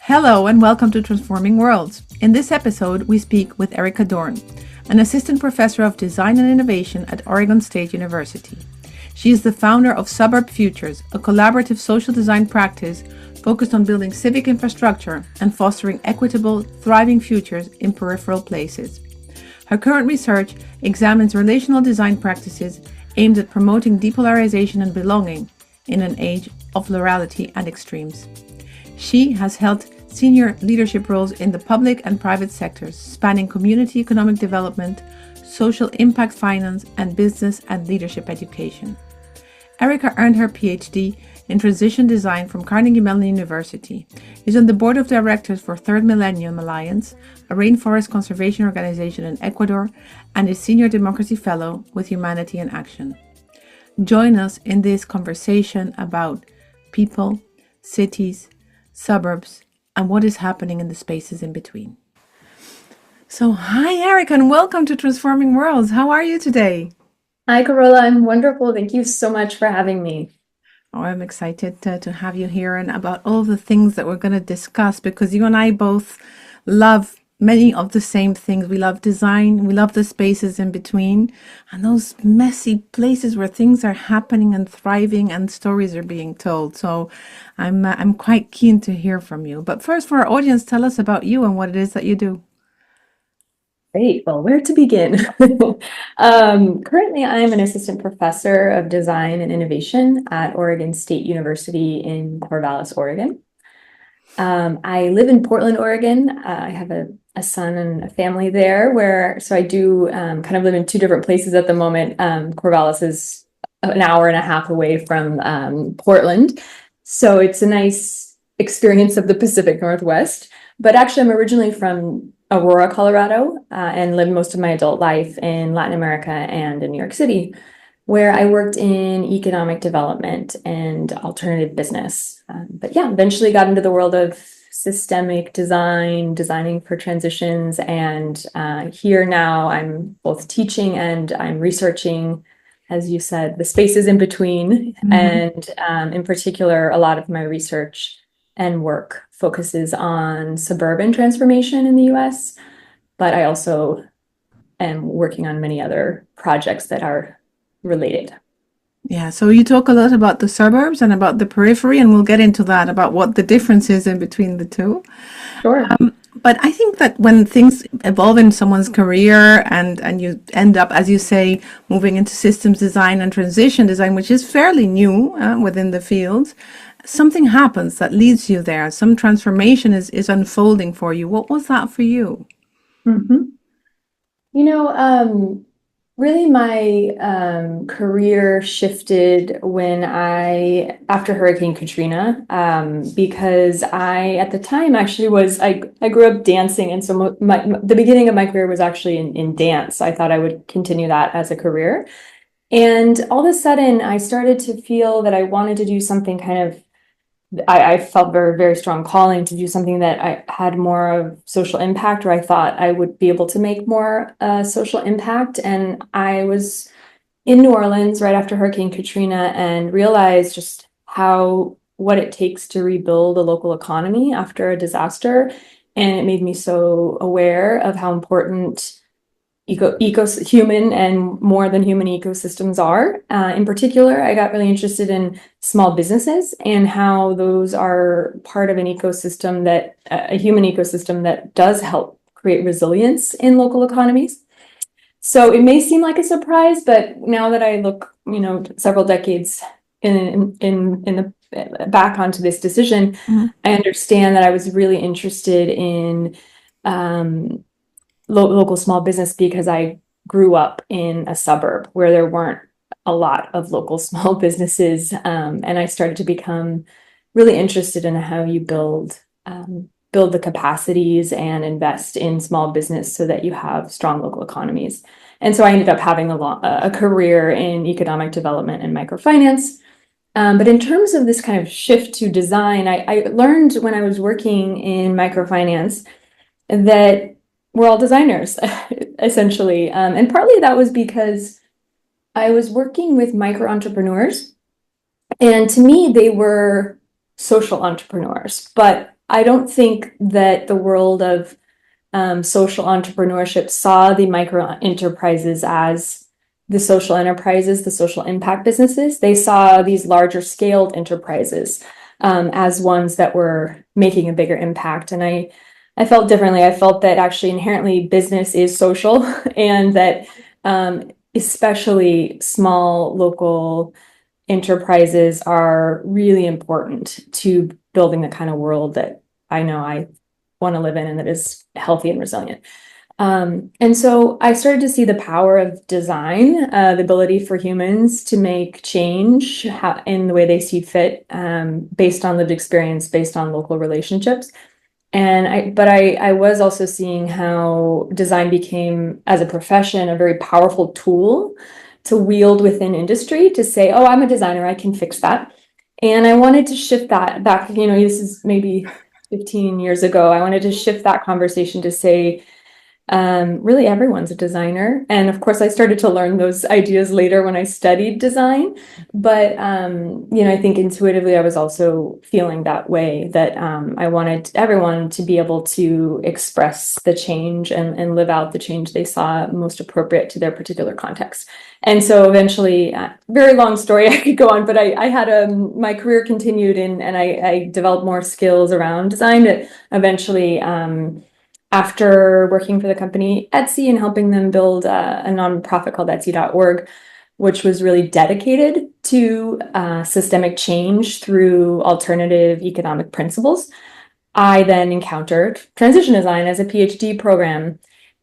Hello and welcome to Transforming Worlds. In this episode, we speak with Erica Dorn, an assistant professor of design and innovation at Oregon State University. She is the founder of Suburb Futures, a collaborative social design practice focused on building civic infrastructure and fostering equitable, thriving futures in peripheral places. Her current research examines relational design practices aimed at promoting depolarization and belonging in an age of plurality and extremes. She has held senior leadership roles in the public and private sectors, spanning community economic development, social impact finance, and business and leadership education. Erica earned her PhD in transition design from Carnegie Mellon University, is on the board of directors for Third Millennium Alliance, a rainforest conservation organization in Ecuador, and is senior democracy fellow with Humanity in Action. Join us in this conversation about people, cities, suburbs, and what is happening in the spaces in between. So, hi, Erica, and welcome to Transforming Worlds. How are you today? Hi, Carola. I'm wonderful. Thank you so much for having me. Oh, I'm excited to have you here and about all the things that we're going to discuss, because you and I both love many of the same things. We love design, we love the spaces in between, and those messy places where things are happening and thriving and stories are being told. So I'm quite keen to hear from you. But first, for our audience, tell us about you and what it is that you do. Great. Well, where to begin? Currently, I'm an assistant professor of design and innovation at Oregon State University in Corvallis, Oregon. I live in Portland, Oregon. I have a son and a family there, so I do kind of live in two different places at the moment. Corvallis is an hour and a half away from Portland, so it's a nice experience of the Pacific Northwest. But actually, I'm originally from Aurora, Colorado, and lived most of my adult life in Latin America and in New York City, where I worked in economic development and alternative business. But yeah, eventually got into the world of systemic design, designing for transitions. And here now I'm both teaching and I'm researching, as you said, the spaces in between. And in particular, a lot of my research and work focuses on suburban transformation in the US, but I also am working on many other projects that are related. Yeah, so you talk a lot about the suburbs and about the periphery, and we'll get into that, about what the difference is in between the two. Sure. But I think that when things evolve in someone's career and you end up, as you say, moving into systems design and transition design, which is fairly new within the field, something happens that leads you there. Some transformation is unfolding for you. What was that for you? Mm-hmm. Really my career shifted after Hurricane Katrina, because at the time actually I grew up dancing, and so the beginning of my career was actually in dance. I thought I would continue that as a career. And all of a sudden I started to feel that I wanted to do something I felt very, very strong calling to do something that I had more of social impact, or I thought I would be able to make more social impact. And I was in New Orleans right after Hurricane Katrina and realized just what it takes to rebuild a local economy after a disaster. And it made me so aware of how important human and more than human ecosystems are. In particular, I got really interested in small businesses and how those are part of an ecosystem a human ecosystem that does help create resilience in local economies. So it may seem like a surprise, but now that I look, several decades in the back onto this decision, I understand that I was really interested in local small business because I grew up in a suburb where there weren't a lot of local small businesses, and I started to become really interested in how you build the capacities and invest in small business so that you have strong local economies. And so I ended up having a career in economic development and microfinance. But in terms of this kind of shift to design, I learned when I was working in microfinance that we're all designers, essentially. And partly that was because I was working with micro entrepreneurs, and to me, they were social entrepreneurs, but I don't think that the world of social entrepreneurship saw the micro enterprises as the social enterprises, the social impact businesses. They saw these larger scaled enterprises as ones that were making a bigger impact. And I felt differently. I felt that actually inherently business is social and that especially small local enterprises are really important to building the kind of world that I know I want to live in and that is healthy and resilient. And so I started to see the power of design, the ability for humans to make change in the way they see fit, based on lived experience, based on local relationships. But I was also seeing how design became, as a profession, a very powerful tool to wield within industry to say, oh, I'm a designer, I can fix that. And I wanted to shift that back, this is maybe 15 years ago. I wanted to shift that conversation to say, really everyone's a designer. And of course, I started to learn those ideas later when I studied design. But, I think intuitively, I was also feeling that way, that I wanted everyone to be able to express the change and live out the change they saw most appropriate to their particular context. And so eventually, very long story, I could go on, but I had my career continued and I developed more skills around design that eventually, after working for the company Etsy and helping them build a nonprofit called Etsy.org, which was really dedicated to systemic change through alternative economic principles, I then encountered transition design as a PhD program.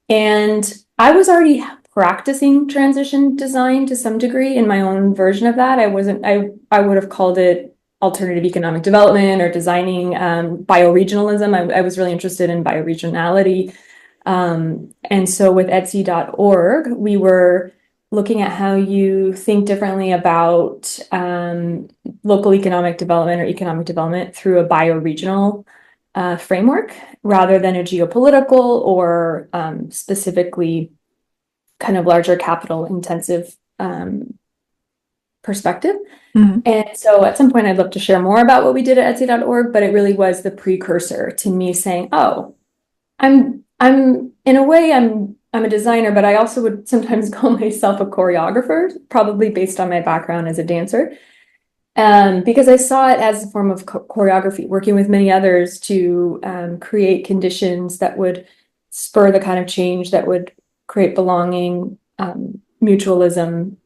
And I was already practicing transition design to some degree in my own version of that. I would have called it alternative economic development or designing bioregionalism. I was really interested in bioregionality. And so with Etsy.org, we were looking at how you think differently about local economic development or economic development through a bioregional framework rather than a geopolitical or specifically kind of larger capital intensive perspective. Mm-hmm. And so at some point I'd love to share more about what we did at Etsy.org, but it really was the precursor to me saying, oh, I'm in a way I'm a designer, but I also would sometimes call myself a choreographer, probably based on my background as a dancer. Because I saw it as a form of choreography, working with many others to create conditions that would spur the kind of change that would create belonging, mutualism,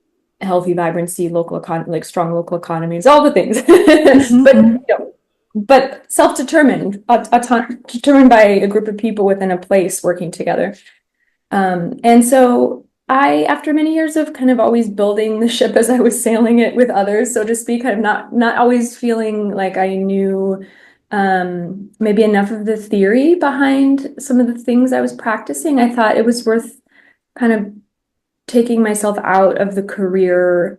healthy vibrancy, like strong local economies, all the things. Mm-hmm. But self-determined, determined by a group of people within a place working together. And so after many years of kind of always building the ship as I was sailing it with others, so to speak, kind of not always feeling like I knew maybe enough of the theory behind some of the things I was practicing, I thought it was worth kind of taking myself out of the career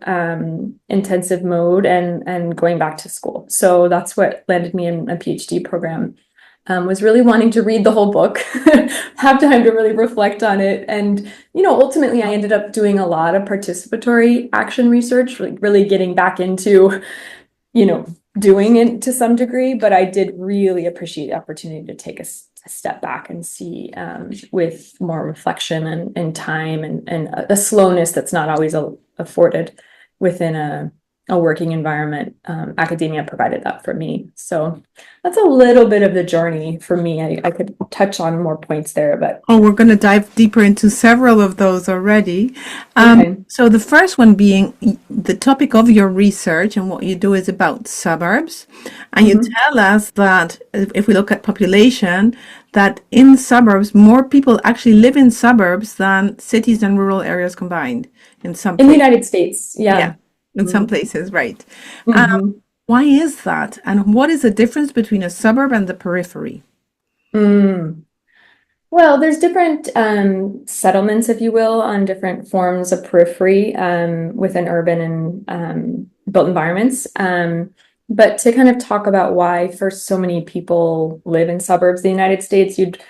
intensive mode and going back to school. So that's what landed me in a PhD program. Was really wanting to read the whole book, have time to really reflect on it. And, ultimately I ended up doing a lot of participatory action research, really getting back into, doing it to some degree. But I did really appreciate the opportunity to take a step back and see with more reflection and time and a slowness that's not always afforded within a working environment. Academia provided that for me. So that's a little bit of the journey for me. I could touch on more points there, but we're going to dive deeper into several of those already. Okay. So the first one being the topic of your research and what you do is about suburbs. And mm-hmm. you tell us that if we look at population, that in suburbs, more people actually live in suburbs than cities and rural areas combined in the United States. Yeah. In some places, right. Mm-hmm. Why is that? And what is the difference between a suburb and the periphery? Well, there's different settlements, if you will, on different forms of periphery within urban and built environments. But to kind of talk about why first so many people live in suburbs of the United States, you'd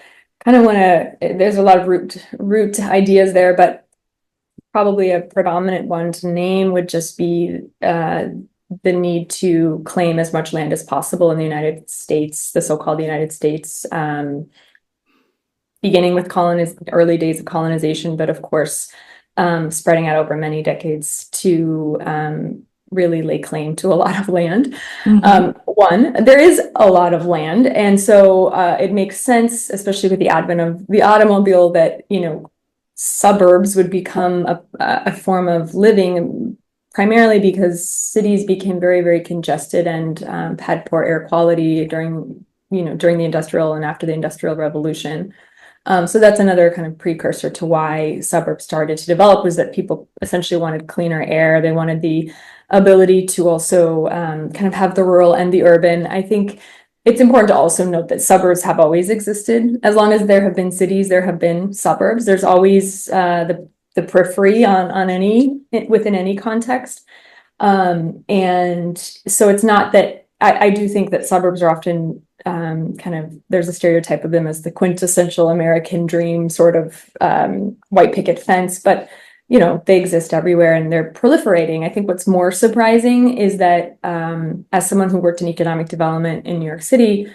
kind of want to, there's a lot of root ideas there, but probably a predominant one to name would just be the need to claim as much land as possible in the United States, the so-called United States, beginning with early days of colonization, but of course, spreading out over many decades to really lay claim to a lot of land. There is a lot of land, and so it makes sense, especially with the advent of the automobile, that suburbs would become a form of living, primarily because cities became very, very congested and had poor air quality during the industrial and after the Industrial Revolution. So that's another kind of precursor to why suburbs started to develop, was that people essentially wanted cleaner air. They wanted the ability to also kind of have the rural and the urban. I think it's important to also note that suburbs have always existed. As long as there have been cities, there have been suburbs. There's always the periphery within any context. And so it's not that I do think that suburbs are often there's a stereotype of them as the quintessential American dream, sort of white picket fence, but they exist everywhere and they're proliferating. I think what's more surprising is that as someone who worked in economic development in New York City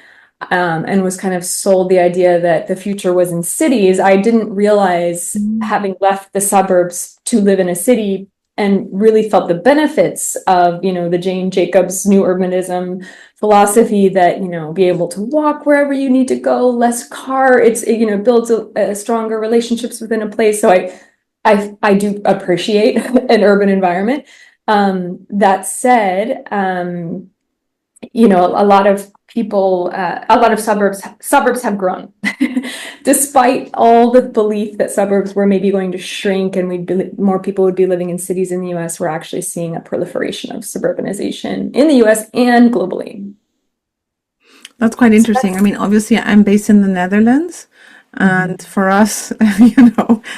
and was kind of sold the idea that the future was in cities, I didn't realize, having left the suburbs to live in a city and really felt the benefits of, the Jane Jacobs new urbanism philosophy, that, be able to walk wherever you need to go, less car. Builds a stronger relationships within a place. So I do appreciate an urban environment. That said, a lot of suburbs have grown. Despite all the belief that suburbs were maybe going to shrink and more people would be living in cities in the US, we're actually seeing a proliferation of suburbanization in the US and globally. That's quite interesting. I mean, obviously, I'm based in the Netherlands. And for us,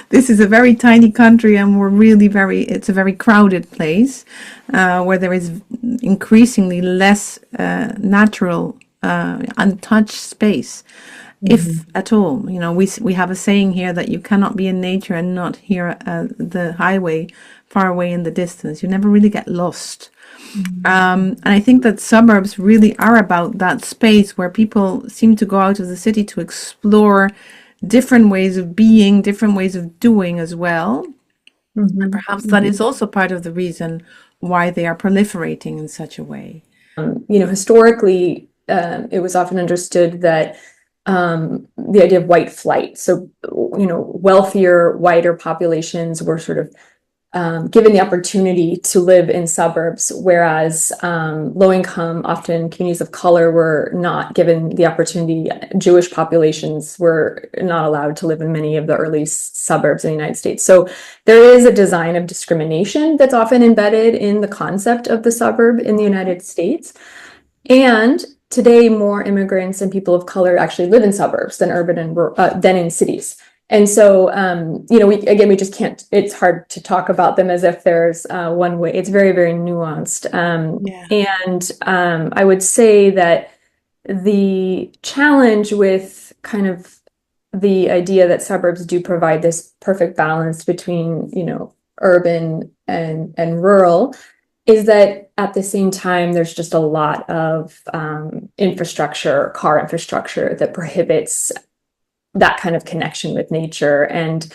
this is a very tiny country, and it's a very crowded place where there is increasingly less natural, untouched space, if at all. We have a saying here that you cannot be in nature and not hear the highway far away in the distance. You never really get lost. And I think that suburbs really are about that space where people seem to go out of the city to explore different ways of being, different ways of doing as well. And perhaps that is also part of the reason why they are proliferating in such a way. Historically, it was often understood that the idea of white flight, so, wealthier, whiter populations were sort of given the opportunity to live in suburbs, whereas low-income, often communities of color, were not given the opportunity. Jewish populations were not allowed to live in many of the early suburbs in the United States. So there is a design of discrimination that's often embedded in the concept of the suburb in the United States. And today, more immigrants and people of color actually live in suburbs than than in cities. And so, we just can't, it's hard to talk about them as if there's one way. It's very, very nuanced. And I would say that the challenge with kind of the idea that suburbs do provide this perfect balance between, urban and rural is that at the same time, there's just a lot of car infrastructure that prohibits that kind of connection with nature, and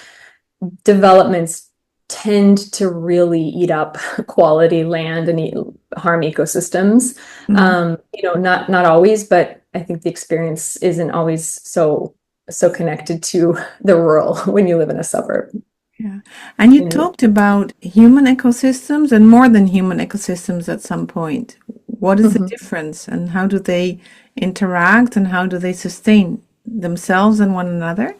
developments tend to really eat up quality land and harm ecosystems. Not always, but I think the experience isn't always so connected to the rural when you live in a suburb. Yeah. And you talked about human ecosystems and more than human ecosystems at some point. What is the difference, and how do they interact, and how do they sustain themselves and one another?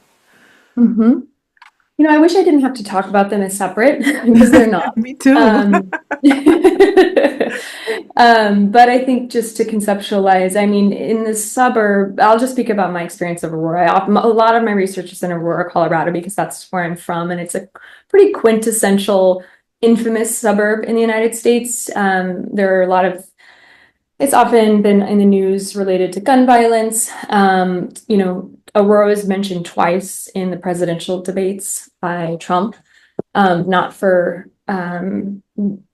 I wish I didn't have to talk about them as separate because they're not. Me too. But I think just to conceptualize, I mean, in the suburb, I'll just speak about my experience of Aurora. A lot of my research is in Aurora, Colorado, because that's where I'm from, and it's a pretty quintessential, infamous suburb in the United States. There are a lot of It's often been in the news related to gun violence. Aurora is mentioned twice in the presidential debates by Trump, not for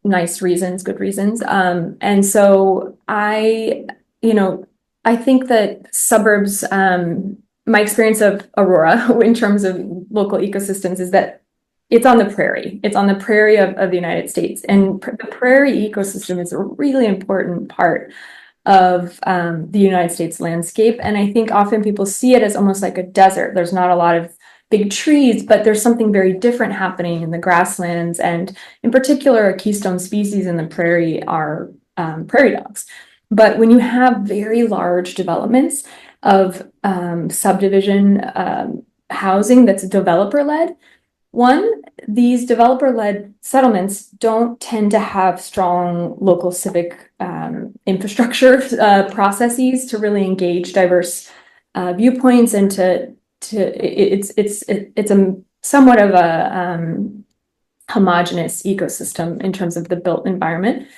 nice reasons, good reasons. And so I think that suburbs, my experience of Aurora in terms of local ecosystems is that it's on the prairie. It's on the prairie of the United States. And the prairie ecosystem is a really important part of the United States landscape. And I think often people see it as almost like a desert. There's not a lot of big trees, but there's something very different happening in the grasslands. And in particular, a keystone species in the prairie are prairie dogs. But when you have very large developments of subdivision housing that's developer-led, these developer-led settlements don't tend to have strong local civic infrastructure processes to really engage diverse viewpoints and it's a somewhat of a homogeneous ecosystem in terms of the built environment.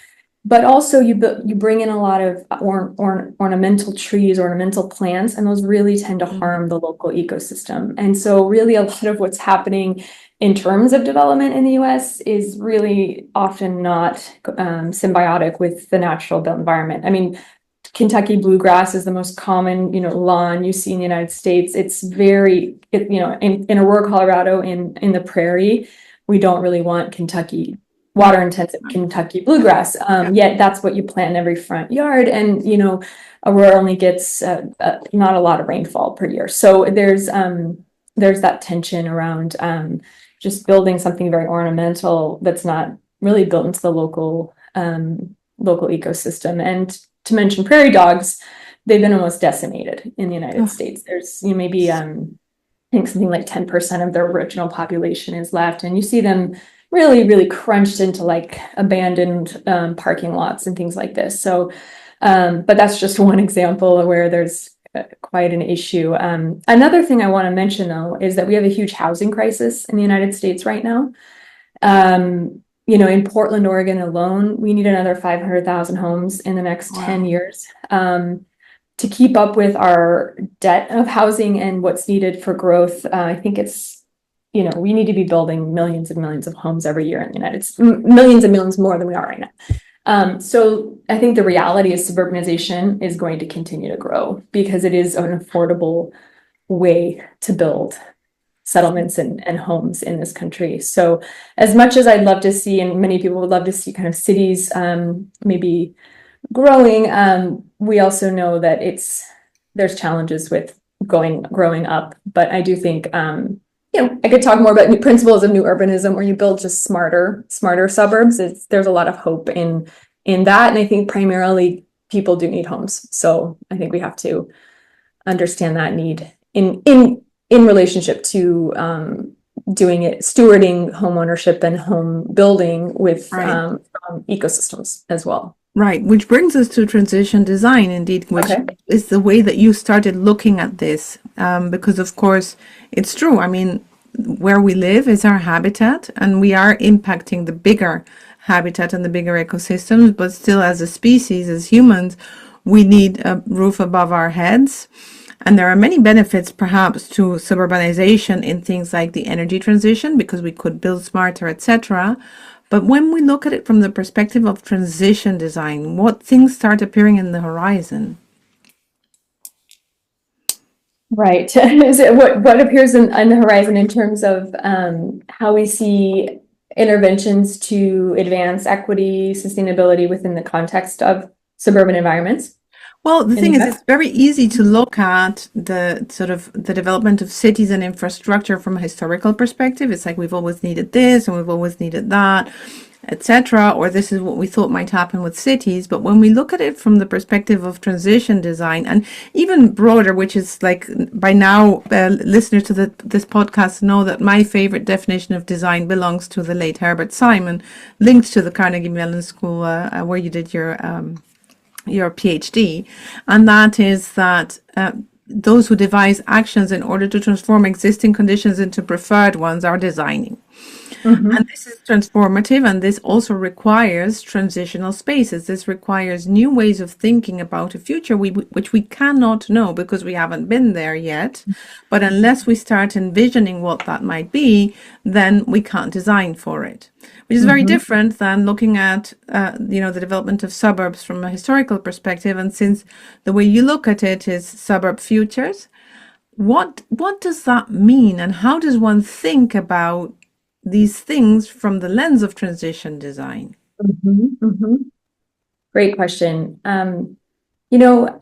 But also you bring in a lot of ornamental trees, ornamental plants, and those really tend to harm the local ecosystem. And so really a lot of what's happening in terms of development in the US is really often not symbiotic with the natural built environment. I mean, Kentucky bluegrass is the most common, lawn you see in the United States. It's in Aurora, Colorado, in the prairie, we don't really want water intensive Kentucky bluegrass. Yet that's what you plant in every front yard. And, Aurora only gets not a lot of rainfall per year. So there's that tension around just building something very ornamental that's not really built into the local ecosystem. And to mention prairie dogs, they've been almost decimated in the United States. There's maybe I think something like 10% of their original population is left, and you see them really, really crunched into like abandoned parking lots and things like this. So, but that's just one example where there's quite an issue. Another thing I want to mention, though, is that we have a huge housing crisis in the United States right now. In Portland, Oregon alone, we need another 500,000 homes in the next 10 years to keep up with our debt of housing and what's needed for growth. I think it's, we need to be building millions and millions of homes every year in the United States, millions and millions more than we are right now. So I think the reality is suburbanization is going to continue to grow because it is an affordable way to build settlements and homes in this country. So as much as I'd love to see, and many people would love to see kind of cities maybe growing, we also know that there's challenges with growing up. But I do think, I could talk more about new principles of new urbanism where you build just smarter suburbs. There's a lot of hope in that. And I think primarily people do need homes. So I think we have to understand that need in relationship to stewarding home ownership and home building with ecosystems as well. Right, which brings us to transition design, indeed, which is the way that you started looking at this, because of course it's true. I mean, where we live is our habitat, and we are impacting the bigger habitat and the bigger ecosystems, but still as a species, as humans, we need a roof above our heads. And there are many benefits, perhaps, to suburbanization in things like the energy transition, because we could build smarter, etc. But when we look at it from the perspective of transition design, what things start appearing in the horizon? Right. What appears in the horizon in terms of how we see interventions to advance equity, sustainability within the context of suburban environments? Well, the thing is, it's very easy to look at the development of cities and infrastructure from a historical perspective. It's like we've always needed this and we've always needed that, etc. Or this is what we thought might happen with cities. But when we look at it from the perspective of transition design, and even broader, which is like by now listeners to this podcast know that my favorite definition of design belongs to the late Herbert Simon, linked to the Carnegie Mellon School where you did your PhD, and that is that those who devise actions in order to transform existing conditions into preferred ones are designing. Mm-hmm. And this is transformative, and this also requires transitional spaces. This requires new ways of thinking about a future which we cannot know because we haven't been there yet. But unless we start envisioning what that might be, then we can't design for it. which is very Mhm. different than looking at, the development of suburbs from a historical perspective. And since the way you look at it is suburb futures, what does that mean, and how does one think about these things from the lens of transition design? Mhm. Mhm. Great question.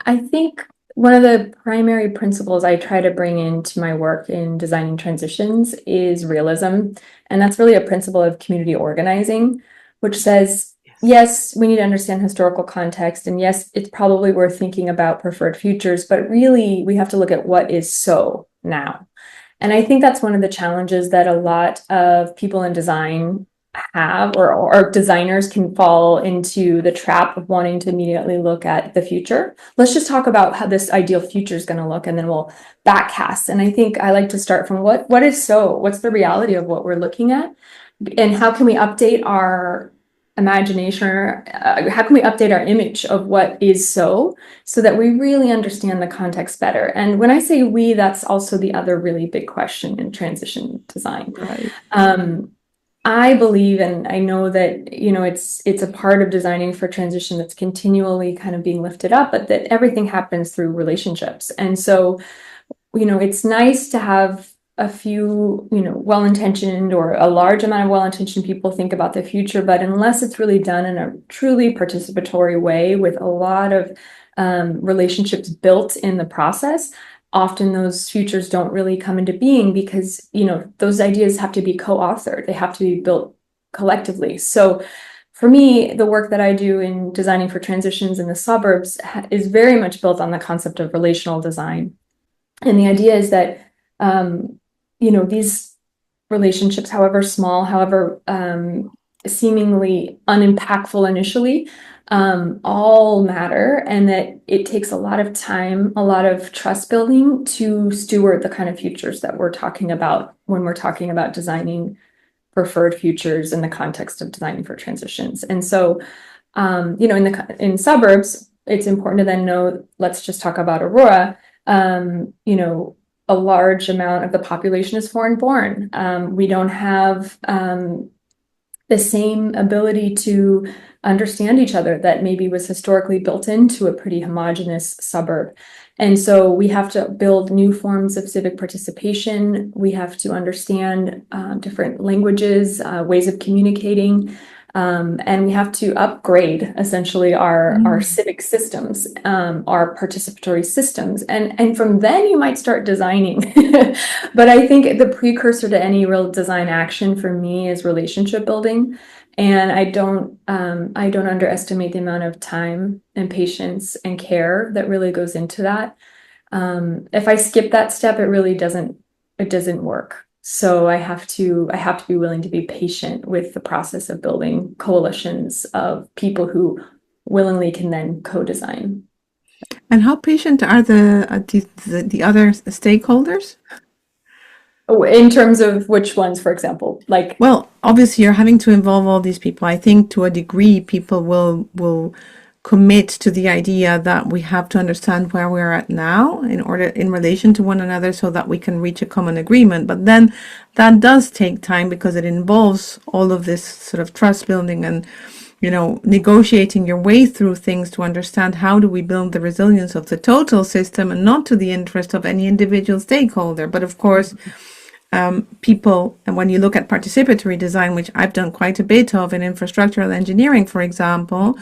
I think one of the primary principles I try to bring into my work in designing transitions is realism. And that's really a principle of community organizing, which says, yes, we need to understand historical context. And yes, it's probably worth thinking about preferred futures, but really we have to look at what is so now. And I think that's one of the challenges that a lot of people in design have, or designers can fall into the trap of wanting to immediately look at the future. Let's just talk about how this ideal future is going to look, and then we'll backcast. And I think I like to start from what is so, what's the reality of what we're looking at, and how can we update our imagination, or how can we update our image of what is so that we really understand the context better. And when I say we, that's also the other really big question in transition design. Right. I believe, and I know that, it's a part of designing for transition that's continually kind of being lifted up, but that everything happens through relationships. And so, it's nice to have a few, well-intentioned or a large amount of well-intentioned people think about the future, but unless it's really done in a truly participatory way with a lot of relationships built in the process, often those futures don't really come into being because, those ideas have to be co-authored. They have to be built collectively. So for me, the work that I do in designing for transitions in the suburbs is very much built on the concept of relational design. And the idea is that, these relationships, however small, however seemingly unimpactful initially, all matter, and that it takes a lot of time, a lot of trust building to steward the kind of futures that we're talking about when we're talking about designing preferred futures in the context of designing for transitions. And so, in suburbs, it's important to then know, let's just talk about Aurora. A large amount of the population is foreign born. We don't have the same ability to understand each other that maybe was historically built into a pretty homogenous suburb. And so we have to build new forms of civic participation. We have to understand different languages, ways of communicating. And we have to upgrade essentially our civic systems, our participatory systems. And from then you might start designing. But I think the precursor to any real design action for me is relationship building. And I don't underestimate the amount of time and patience and care that really goes into that. If I skip that step, it doesn't work. So I have to be willing to be patient with the process of building coalitions of people who willingly can then co-design. And how patient are the other stakeholders? Oh, in terms of which ones, for example, like, Well, obviously you're having to involve all these people. I think to a degree people will commit to the idea that we have to understand where we're at now in relation to one another so that we can reach a common agreement. But then that does take time because it involves all of this sort of trust building and negotiating your way through things to understand how do we build the resilience of the total system and not to the interest of any individual stakeholder. But of course, people, and when you look at participatory design, which I've done quite a bit of in infrastructural engineering, for example,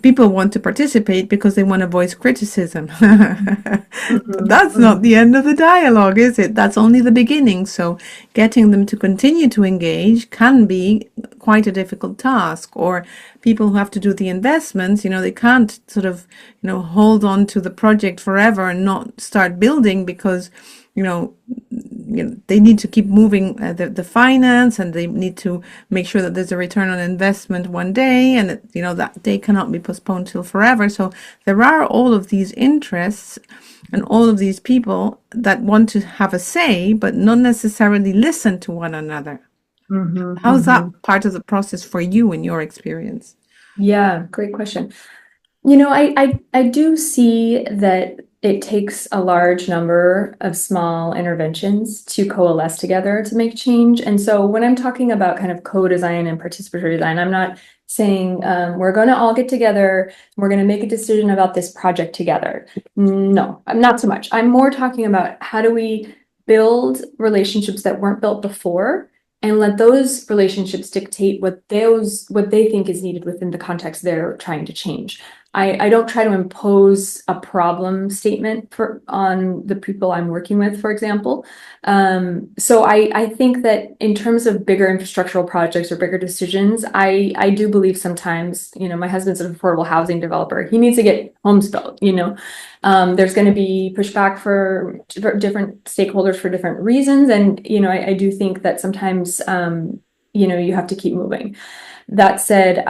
people want to participate because they want to voice criticism. But that's not the end of the dialogue, is it? That's only the beginning. So getting them to continue to engage can be quite a difficult task. Or people who have to do the investments, they can't sort of, hold on to the project forever and not start building because they need to keep moving the finance, and they need to make sure that there's a return on investment one day, and that day cannot be postponed till forever. So there are all of these interests and all of these people that want to have a say but not necessarily listen to one another. How's that part of the process for you in your experience? Yeah, great question. I do see that it takes a large number of small interventions to coalesce together to make change. And so when I'm talking about kind of co-design and participatory design, I'm not saying we're going to all get together, we're going to make a decision about this project together. No, I'm not so much. I'm more talking about how do we build relationships that weren't built before and let those relationships dictate what they think is needed within the context they're trying to change. I don't try to impose a problem statement on the people I'm working with, for example. So I think that in terms of bigger infrastructural projects or bigger decisions, I do believe sometimes, my husband's an affordable housing developer. He needs to get homes built, there's going to be pushback for different stakeholders for different reasons. And, I do think that sometimes, you have to keep moving. That said,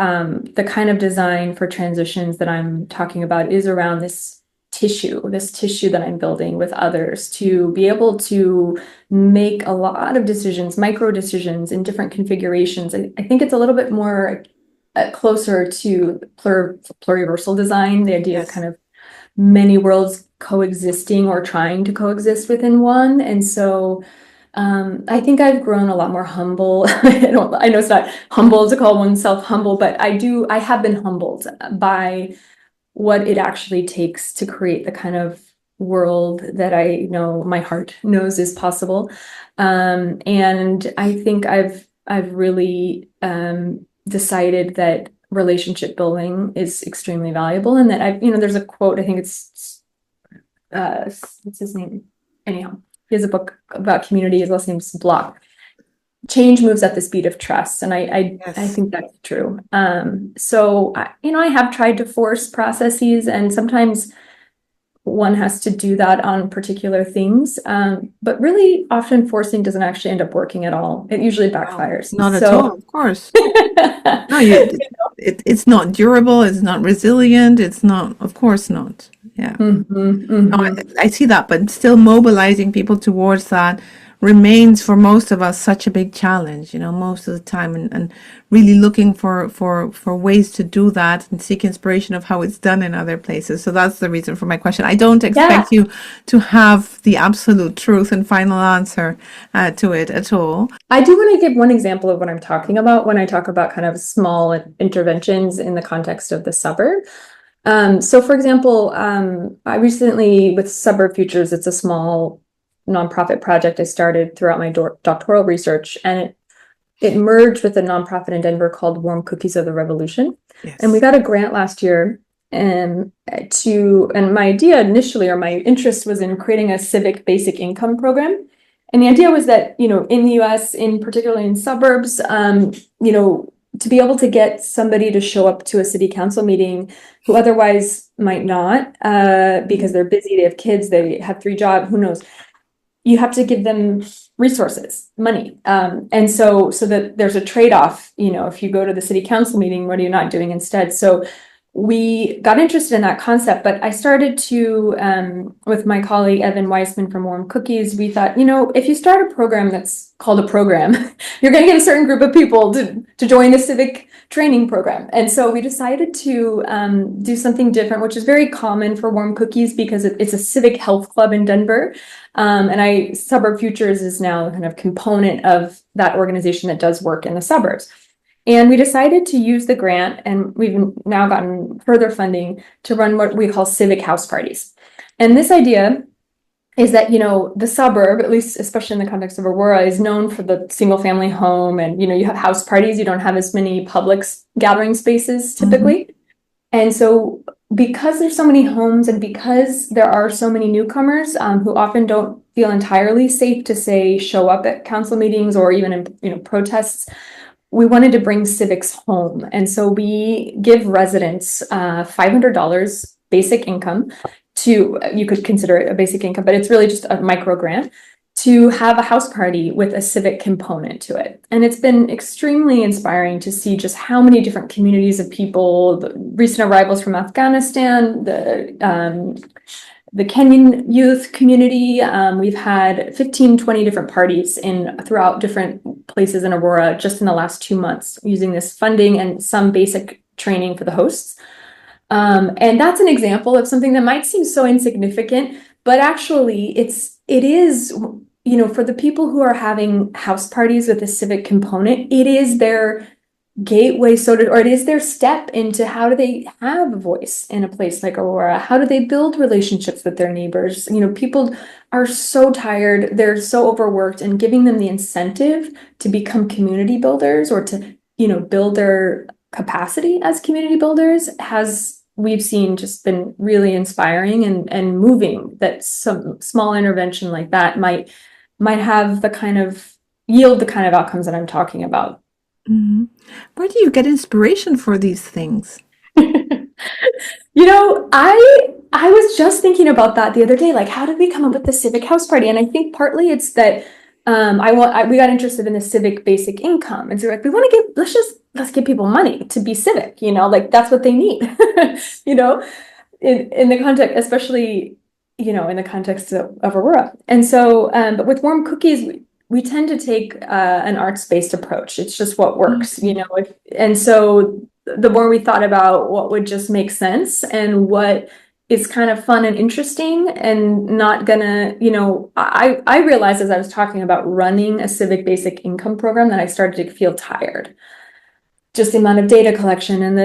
the kind of design for transitions that I'm talking about is around this tissue that I'm building with others to be able to make a lot of decisions, micro decisions in different configurations. I think it's a little bit more closer to pluriversal design, the idea of kind of many worlds coexisting or trying to coexist within one. And so I think I've grown a lot more humble. I know it's not humble to call oneself humble, but I have been humbled by what it actually takes to create the kind of world that I know my heart knows is possible. And I think I've really decided that relationship building is extremely valuable, and that there's a quote, I think it's what's his name? Anyhow, he has a book about community. His last name's Block. Change moves at the speed of trust, and I think that's true. So I have tried to force processes, and sometimes one has to do that on particular things. But really, often forcing doesn't actually end up working at all. It usually backfires. Not at all, of course. No, it's not durable. It's not resilient. It's not, of course not. Yeah. No, I see that, but still mobilizing people towards that remains for most of us such a big challenge, most of the time, and really looking for ways to do that and seek inspiration of how it's done in other places. So that's the reason for my question. I don't expect you to have the absolute truth and final answer to it at all. I do want to give one example of what I'm talking about when I talk about kind of small interventions in the context of the suburb. So for example, I recently, with Suburb Futures, it's a small nonprofit project I started throughout my doctoral research, and it merged with a nonprofit in Denver called Warm Cookies of the Revolution. Yes. And we got a grant last year and my idea initially, or my interest, was in creating a civic basic income program. And the idea was that, in the US, particularly in suburbs, to be able to get somebody to show up to a city council meeting who otherwise might not, because they're busy, they have kids, they have 3 jobs, who knows? You have to give them resources, money. And so that there's a trade-off, if you go to the city council meeting, what are you not doing instead? So we got interested in that concept, but I started to, with my colleague, Evan Weissman from Warm Cookies, we thought, if you start a program that's called a program, you're going to get a certain group of people to join the civic training program. And so we decided to do something different, which is very common for Warm Cookies because it's a civic health club in Denver. And Suburb Futures is now a kind of component of that organization that does work in the suburbs. And we decided to use the grant, and we've now gotten further funding to run what we call civic house parties. And this idea is that, the suburb, at least especially in the context of Aurora, is known for the single family home. And, you have house parties, you don't have as many public gathering spaces typically. Mm-hmm. And so because there's so many homes and because there are so many newcomers who often don't feel entirely safe to, say, show up at council meetings or even in, protests, we wanted to bring civics home. And so we give residents $500 basic income you could consider it a basic income, but it's really just a micro grant to have a house party with a civic component to it. And it's been extremely inspiring to see just how many different communities of people, the recent arrivals from Afghanistan, the Kenyan youth community. We've had 15, 20 different parties throughout different places in Aurora just in the last 2 months using this funding and some basic training for the hosts. And that's an example of something that might seem so insignificant, but actually it is, for the people who are having house parties with a civic component, it is their gateway, or it is their step into how do they have a voice in a place like Aurora? How do they build relationships with their neighbors? People are so tired, they're so overworked, and giving them the incentive to become community builders or to, build their capacity as community builders we've seen just been really inspiring and moving, that some small intervention like that might have yield the kind of outcomes that I'm talking about. Mm-hmm. Where do you get inspiration for these things? I was just thinking about that the other day. Like, how did we come up with the civic house party? And I think partly it's that we got interested in the civic basic income, and so we're like, we want to let's give people money to be civic. Like that's what they need. you know, in the context, especially in the context of Aurora. And so, but with warm cookies, we tend to take an arts-based approach. It's just what works, and so the more we thought about what would just make sense and what is kind of fun and interesting and not gonna, I realized as I was talking about running a civic basic income program that I started to feel tired. Just the amount of data collection and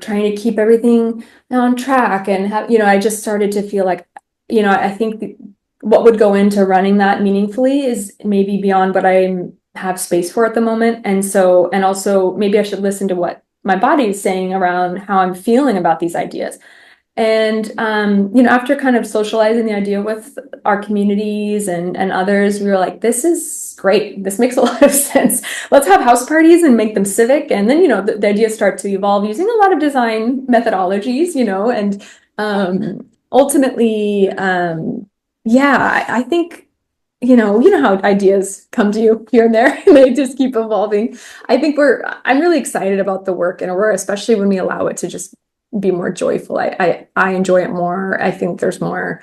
trying to keep everything on track and have, I just started to feel like, I think what would go into running that meaningfully is maybe beyond what I have space for at the moment. And so, and also maybe I should listen to what my body is saying around how I'm feeling about these ideas. And, after kind of socializing the idea with our communities and others, we were like, this is great. This makes a lot of sense. Let's have house parties and make them civic. And then, the ideas start to evolve using a lot of design methodologies, and ultimately, yeah, I think, how ideas come to you here and there, and they just keep evolving. I'm really excited about the work in Aurora, especially when we allow it to just be more joyful. I enjoy it more. I think there's more,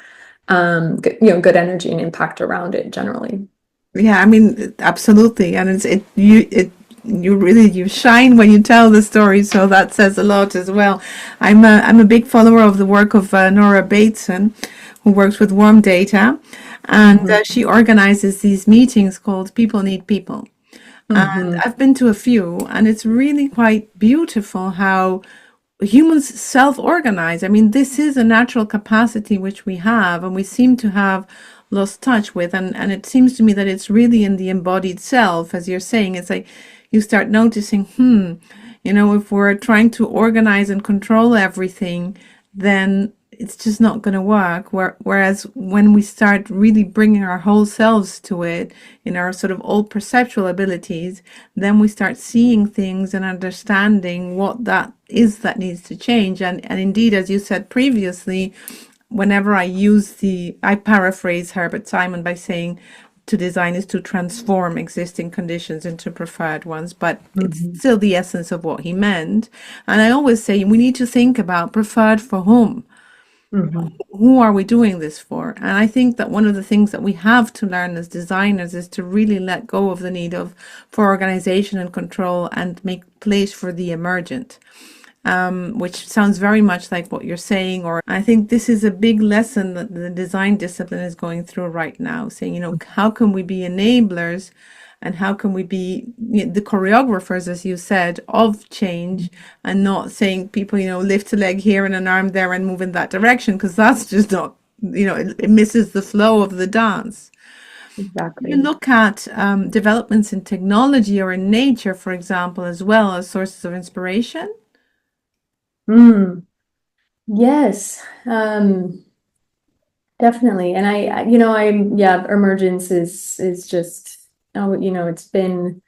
good energy and impact around it generally. Yeah, I mean, absolutely. And you shine when you tell the story, so that says a lot as well. I'm a big follower of the work of Nora Bateson, who works with warm data, and she organizes these meetings called People Need People. And I've been to a few, and it's really quite beautiful how humans self-organize. I mean, this is a natural capacity which we have, and we seem to have lost touch with. And it seems to me that it's really in the embodied self, as you're saying. It's like you start noticing, if we're trying to organize and control everything, then it's just not going to work. Whereas when we start really bringing our whole selves to it, in our sort of old perceptual abilities, then we start seeing things and understanding what that is that needs to change. And indeed, as you said previously, whenever I paraphrase Herbert Simon by saying to design is to transform existing conditions into preferred ones, but it's still the essence of what he meant. And I always say we need to think about preferred for whom. Who are we doing this for? And I think that one of the things that we have to learn as designers is to really let go of the need for organization and control and make place for the emergent, which sounds very much like what you're saying. Or I think this is a big lesson that the design discipline is going through right now, saying, how can we be enablers? And how can we be the choreographers, as you said, of change, and not saying people, lift a leg here and an arm there and move in that direction, because that's just not, it misses the flow of the dance. Exactly. You look at developments in technology or in nature, for example, as well as sources of inspiration. Yes, definitely. And emergence is just, it's been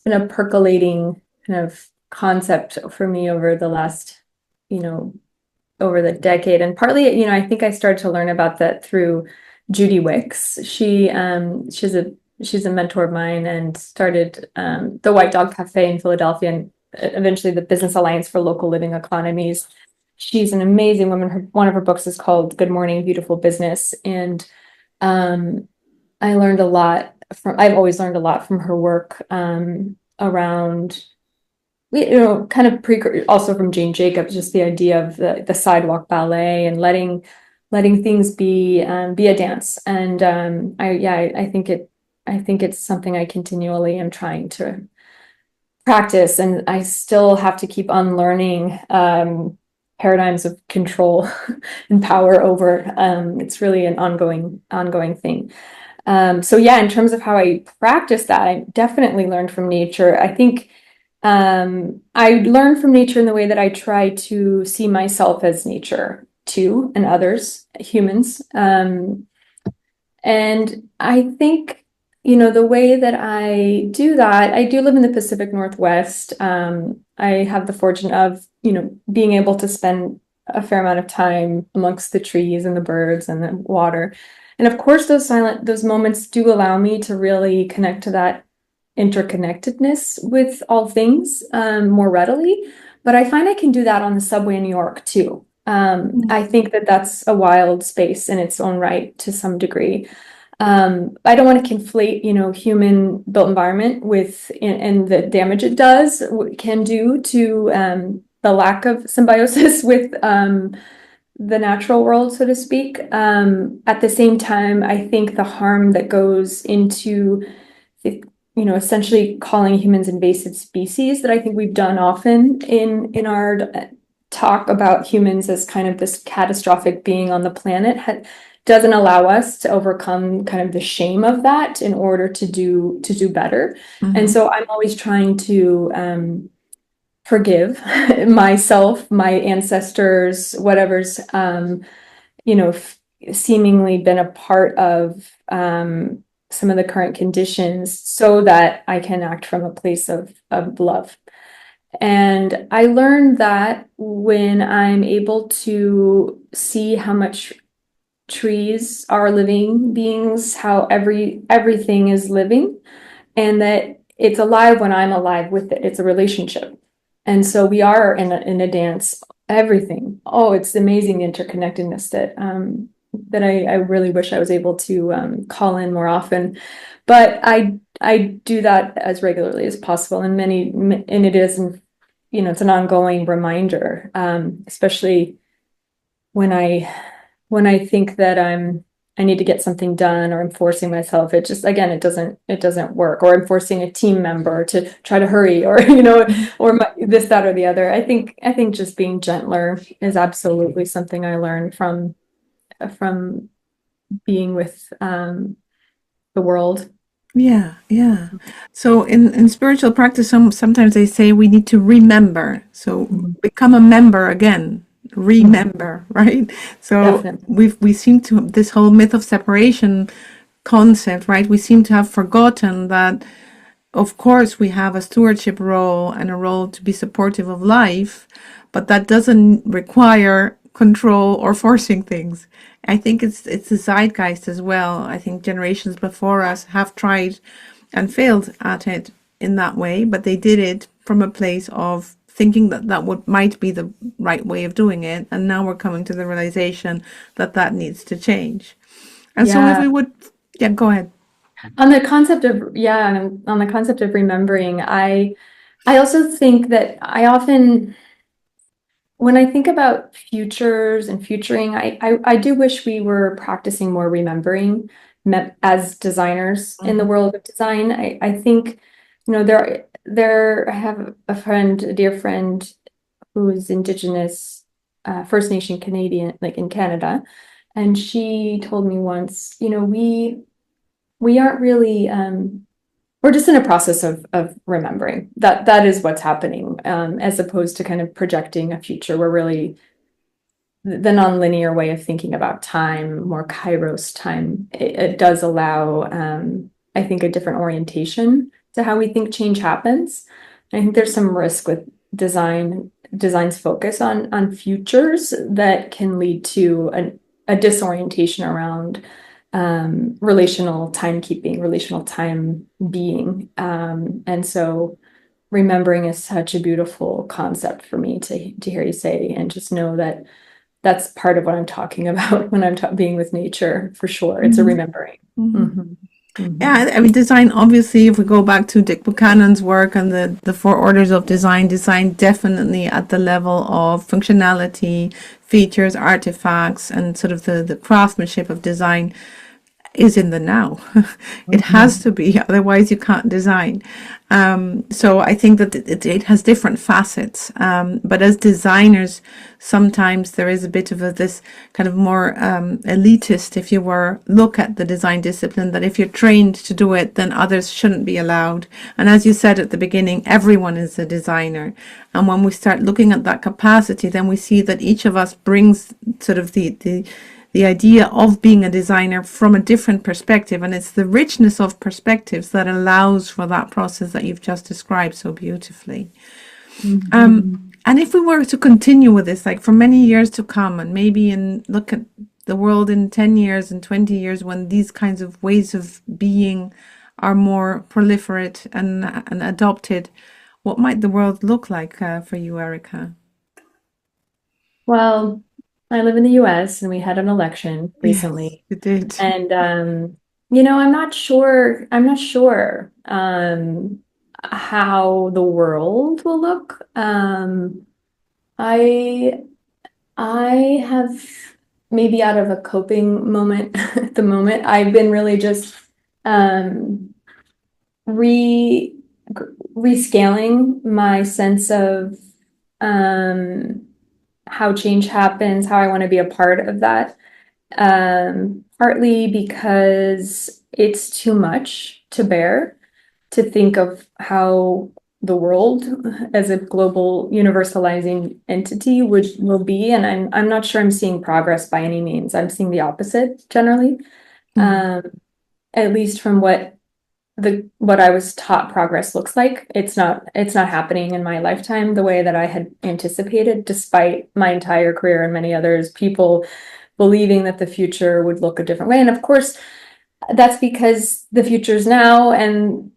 a percolating kind of concept for me over the last, over the decade. And partly, I think I started to learn about that through Judy Wicks. She's a mentor of mine and started the White Dog Cafe in Philadelphia and eventually the Business Alliance for Local Living Economies. She's an amazing woman. One of her books is called Good Morning, Beautiful Business. And I learned a lot I've always learned a lot from her work around kind of also from Jane Jacobs, just the idea of the sidewalk ballet and letting things be a dance. And I think it's something I continually am trying to practice, and I still have to keep unlearning paradigms of control and power over. It's really an ongoing thing. So yeah, in terms of how I practice that, I definitely learned from nature. I think I learned from nature in the way that I try to see myself as nature too, and others, humans. And I think, the way that I do that, I do live in the Pacific Northwest. I have the fortune of, being able to spend a fair amount of time amongst the trees and the birds and the water. And of course, those moments do allow me to really connect to that interconnectedness with all things more readily. But I find I can do that on the subway in New York too. I think that that's a wild space in its own right to some degree. I don't want to conflate, human built environment with and the damage it can do to the lack of symbiosis with the natural world, so to speak. At the same time, I think the harm that goes into essentially calling humans invasive species, that I think we've done often in our talk about humans as kind of this catastrophic being on the planet, doesn't allow us to overcome kind of the shame of that in order to do better. Mm-hmm. And so I'm always trying to forgive myself, my ancestors, whatever's seemingly been a part of some of the current conditions, so that I can act from a place of love. And I learned that when I'm able to see how much trees are living beings, how everything is living, and that it's alive when I'm alive with it. It's a relationship. And so we are in a dance, everything. Oh, it's amazing interconnectedness that I really wish I was able to call in more often. But I do that as regularly as possible, and it is, it's an ongoing reminder, especially when I think that I need to get something done, or I'm forcing myself. It just, again, it doesn't work. Or I'm forcing a team member to try to hurry, or or this, that, or the other. I think just being gentler is absolutely something I learned from being with the world. Yeah, yeah. So in spiritual practice, sometimes they say we need to remember. So become a member again. Remember, right? So Definitely. we seem to, this whole myth of separation concept, right? We seem to have forgotten that, of course, we have a stewardship role and a role to be supportive of life, but that doesn't require control or forcing things. I think it's the zeitgeist as well. I think generations before us have tried and failed at it in that way, but they did it from a place of thinking that might be the right way of doing it, and now we're coming to the realization that needs to change. And so if we would, yeah, go ahead. On the concept of remembering, I also think that I often, when I think about futures and futuring, I do wish we were practicing more remembering as designers in the world of design. I think, I have a dear friend who is Indigenous, First Nation Canadian, like in Canada. And she told me once, we aren't really, we're just in a process of remembering that is what's happening, as opposed to kind of projecting a future. We're really the nonlinear way of thinking about time, more Kairos time. It does allow, I think, a different orientation to how we think change happens. I think there's some risk with design's focus on futures that can lead to a disorientation around relational timekeeping, relational time being. And so remembering is such a beautiful concept for me to hear you say, and just know that that's part of what I'm talking about when I'm being with nature, for sure. It's a remembering. Mm-hmm. Yeah, I mean, design, obviously, if we go back to Dick Buchanan's work and the four orders of design, design definitely at the level of functionality, features, artifacts, and sort of the craftsmanship of design is in the now. It has to be, otherwise you can't design. So I think that it has different facets. But as designers, sometimes there is a bit of this kind of more elitist, if you were, look at the design discipline, that if you're trained to do it, then others shouldn't be allowed. And as you said at the beginning, everyone is a designer. And when we start looking at that capacity, then we see that each of us brings sort of the idea of being a designer from a different perspective. And it's the richness of perspectives that allows for that process that you've just described so beautifully. And if we were to continue with this, like for many years to come, and maybe look at the world in 10 years and 20 years, when these kinds of ways of being are more proliferate and adopted, what might the world look like for you, Erica? Well, I live in the US and we had an election Yes, recently. you did. And I'm not sure how the world will look. I I have maybe out of a coping moment at the moment, I've been really just um re rescaling my sense of um how change happens, how I want to be a part of that. Partly because it's too much to bear to think of how the world as a global universalizing entity will be. And I'm not sure I'm seeing progress by any means. I'm seeing the opposite generally. Mm. Um, at least from what I was taught progress looks like. It's not happening in my lifetime the way that I had anticipated, despite my entire career and many others, people believing that the future would look a different way. And of course, that's because the future's now, and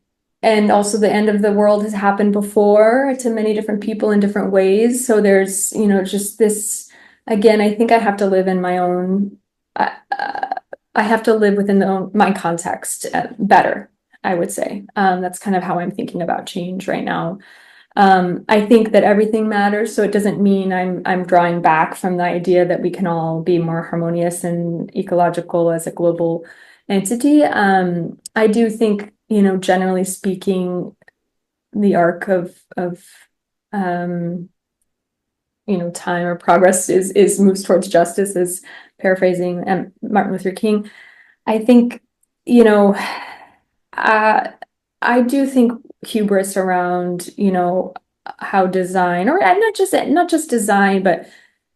also the end of the world has happened before to many different people in different ways. So there's, just this, again, I think I have to live in my own, I have to live within my context better, I would say. That's kind of how I'm thinking about change right now. I think that everything matters, so it doesn't mean I'm drawing back from the idea that we can all be more harmonious and ecological as a global entity. I do think, generally speaking, the arc of um, time or progress is moves towards justice, is paraphrasing Martin Luther King. I think, you know, uh, I do think hubris around, how design, or not just design, but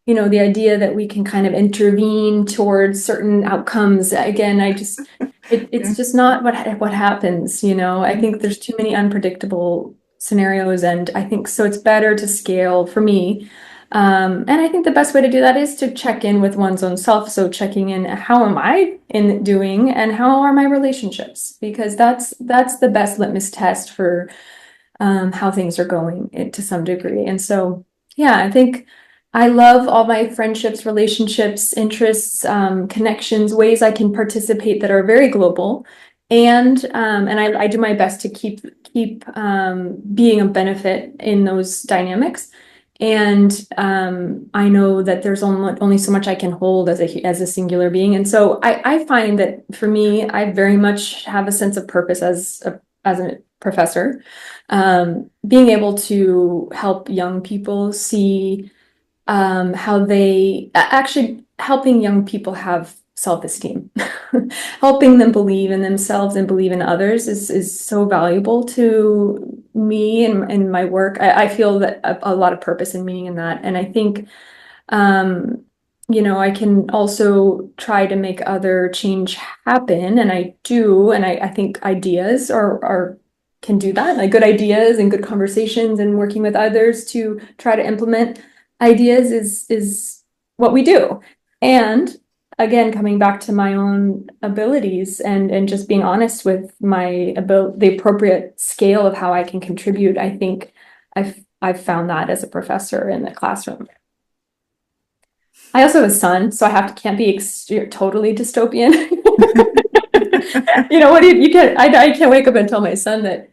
the idea that we can kind of intervene towards certain outcomes. Again, it's Yeah. just not what happens. I Yeah. think there's too many unpredictable scenarios, and I think so. It's better to scale for me. And I think the best way to do that is to check in with one's own self. So checking in, how am I in doing, and how are my relationships? Because that's the best litmus test for how things are going to some degree. And so, yeah, I think I love all my friendships, relationships, interests, connections, ways I can participate that are very global. And I do my best to keep being a benefit in those dynamics. And I know that there's only so much I can hold as a singular being. And so I find that for me, I very much have a sense of purpose as a professor, being able to help young people see how they actually helping young people have self-esteem, helping them believe in themselves and believe in others is so valuable to me and my work. I feel that a lot of purpose and meaning in that. And I think um, I can also try to make other change happen, and I do, and I think ideas are can do that, like good ideas and good conversations and working with others to try to implement ideas is what we do. And again, coming back to my own abilities and just being honest with the appropriate scale of how I can contribute, I think I've found that as a professor in the classroom. I also have a son, so can't be totally dystopian. What do you can't, I can't wake up and tell my son that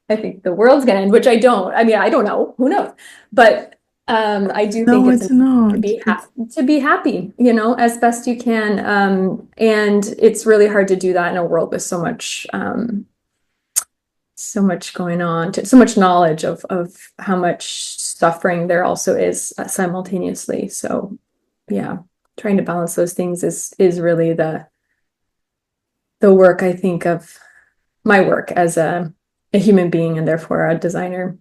I think the world's gonna end, which I don't. I mean, I don't know, who knows? But I do think No, it's it's important to not. be happy, as best you can. And it's really hard to do that in a world with so much going on, so much knowledge of how much suffering there also is simultaneously. So yeah, trying to balance those things is really the work, I think, of my work as a human being and therefore a designer.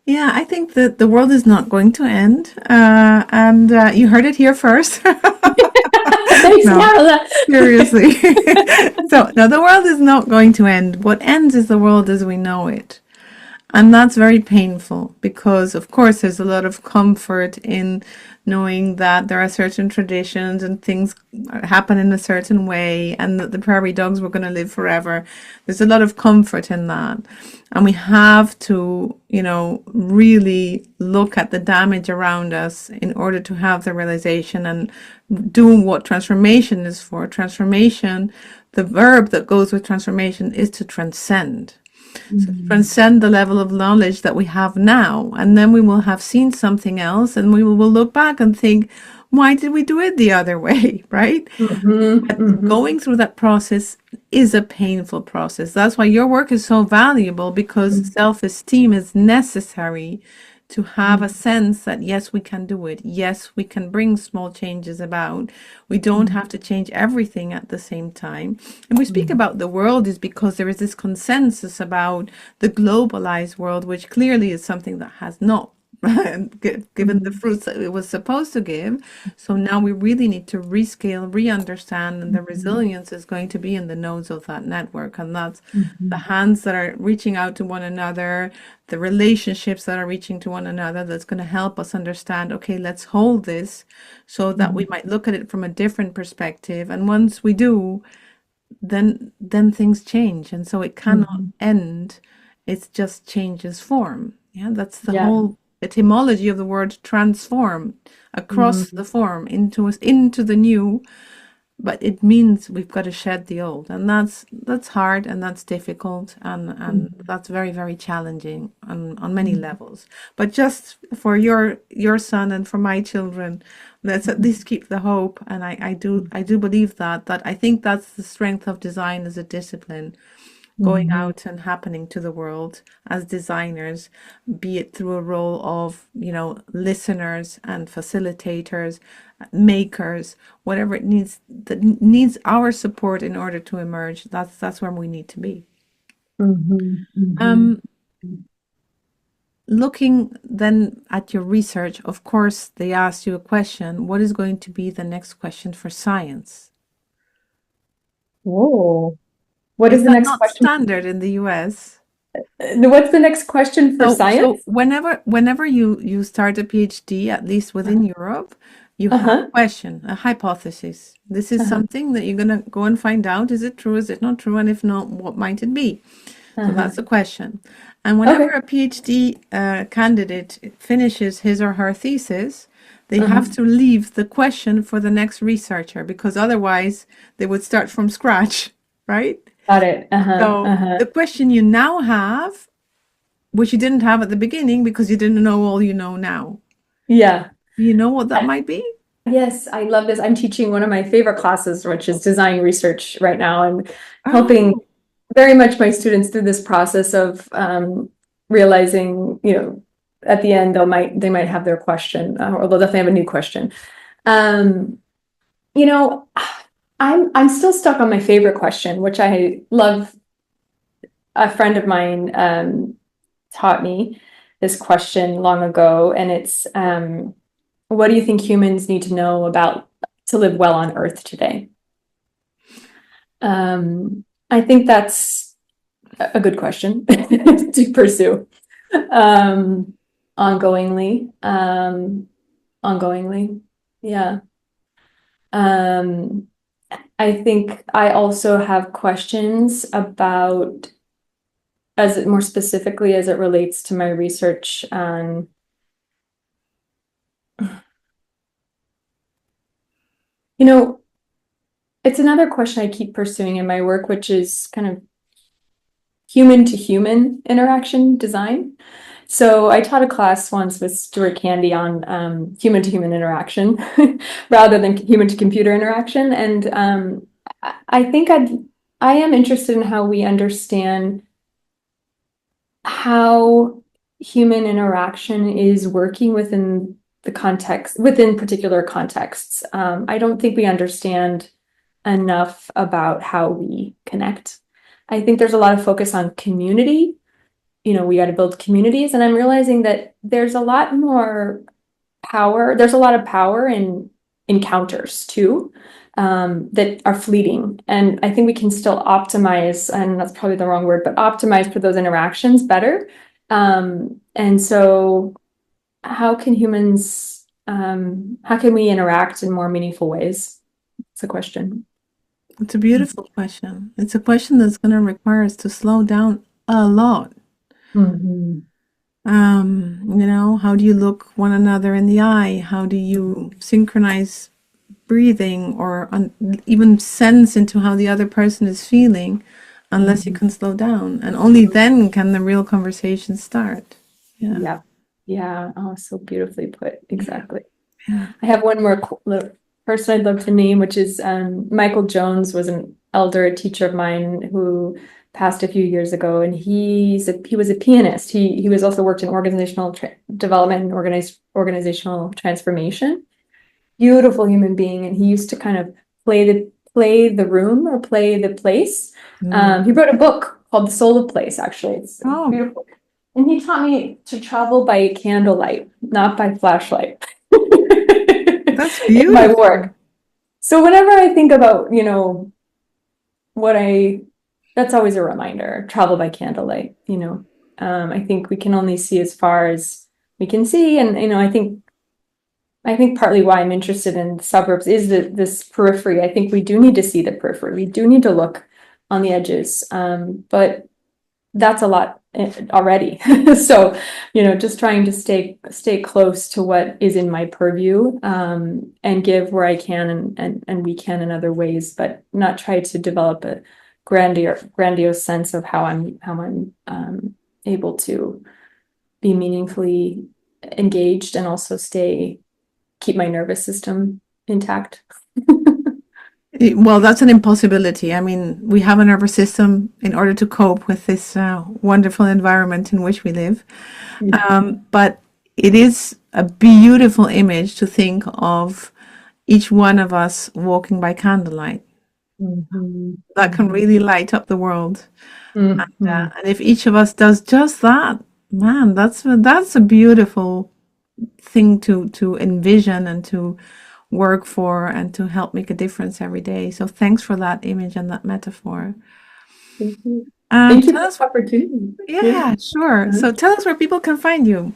Yeah, I think that the world is not going to end. And you heard it here first. Thanks, No, Carla. seriously. So, no, the world is not going to end. What ends is the world as we know it. And that's very painful because, of course, there's a lot of comfort in knowing that there are certain traditions and things happen in a certain way and that the prairie dogs were going to live forever. There's a lot of comfort in that. And we have to, really look at the damage around us in order to have the realization and do what transformation is for. Transformation, the verb that goes with transformation is to transcend. So transcend the level of knowledge that we have now, and then we will have seen something else, and we will look back and think, why did we do it the other way, right? But going through that process is a painful process. That's why your work is so valuable, because self-esteem is necessary to have a sense that, yes, we can do it. Yes, we can bring small changes about. We don't have to change everything at the same time. And we speak about the world is because there is this consensus about the globalized world, which clearly is something that has not given the fruits that it was supposed to give. So now we really need to rescale, re-understand, and the resilience is going to be in the nodes of that network. And that's the hands that are reaching out to one another, the relationships that are reaching to one another, that's going to help us understand, okay, let's hold this so that we might look at it from a different perspective. And once we do, then things change. And so it cannot end. It just changes form. Yeah, that's the Yeah. whole etymology of the word transform, across the form into the new. But it means we've got to shed the old, and that's hard, and that's difficult, and that's very, very challenging on many levels. But just for your son and for my children, let's at least keep the hope. And I do believe that I think that's the strength of design as a discipline, going out and happening to the world as designers, be it through a role of, listeners and facilitators, makers, whatever it needs, that needs our support in order to emerge. That's where we need to be. Um, Looking then at your research, of course, they asked you a question: what is going to be the next question for science? Whoa. What Is is the that next not question? standard in the US? What's the next question for So science? whenever you start a PhD, at least within Europe, you have Uh-huh. a question, a hypothesis. This is Uh-huh. something that you're gonna go and find out. Is it true? Is it not true? And if not, what might it be? So Uh-huh. that's the question. And whenever Okay. a PhD candidate finishes his or her thesis, they Uh-huh. have to leave the question for the next researcher, because otherwise they would start from scratch, right? Got it. Uh-huh. So Uh-huh. the question you now have, which you didn't have at the beginning because you didn't know all you know now. Yeah. Do you know what that might be? Yes, I love this. I'm teaching one of my favorite classes, which is design research right now, and helping Oh, very much my students through this process of realizing, at the end they might have their question, or they'll definitely have a new question. Um, you know, I'm still stuck on my favorite question, which I love. A friend of mine taught me this question long ago, and it's what do you think humans need to know about to live well on Earth today? I think that's a good question to pursue um, ongoingly. Ongoingly, yeah. Um, I think I also have questions about, as it more specifically as it relates to my research on, you know, it's another question I keep pursuing in my work, which is kind of human to human interaction design. So I taught a class once with Stuart Candy on human to human interaction rather than human to computer interaction. And I think I am interested in how we understand how human interaction is working within the context, within particular contexts. I don't think we understand enough about how we connect. I think there's a lot of focus on community. We got to build communities, and I'm realizing that there's a lot more power. There's a lot of power in encounters too, that are fleeting. And I think we can still optimize, and that's probably the wrong word, but optimize for those interactions better. And so how can we interact in more meaningful ways? It's a question. It's a beautiful question. It's a question that's going to require us to slow down a lot. Mm-hmm. How do you look one another in the eye? How do you synchronize breathing or even sense into how the other person is feeling unless you can slow down? And only then can the real conversation start. Yeah. Yeah. Oh, so beautifully put. Exactly. Yeah. I have one more person I'd love to name, which is Michael Jones was an elder, a teacher of mine who passed a few years ago, and he was a pianist. He was also worked in organizational development and organizational transformation. Beautiful human being, and he used to kind of play the room or play the place. He wrote a book called The Soul of Place. Actually, it's beautiful. And he taught me to travel by candlelight, not by flashlight. That's beautiful. My work. So whenever I think about, that's always a reminder, travel by candlelight, I think we can only see as far as we can see. And, I think partly why I'm interested in suburbs is this periphery. I think we do need to see the periphery. We do need to look on the edges. But that's a lot already. So, just trying to stay close to what is in my purview, and give where I can and we can in other ways, but not try to develop a grandiose sense of how I'm able to be meaningfully engaged and also keep my nervous system intact. Well, that's an impossibility. I mean, we have a nervous system in order to cope with this wonderful environment in which we live. But it is a beautiful image to think of each one of us walking by candlelight. That can really light up the world. And if each of us does just that, man, that's a beautiful thing to envision and to work for and to help make a difference every day. So thanks for that image and that metaphor. Thank you. Thank you for this opportunity. Yeah, sure. So tell us where people can find you.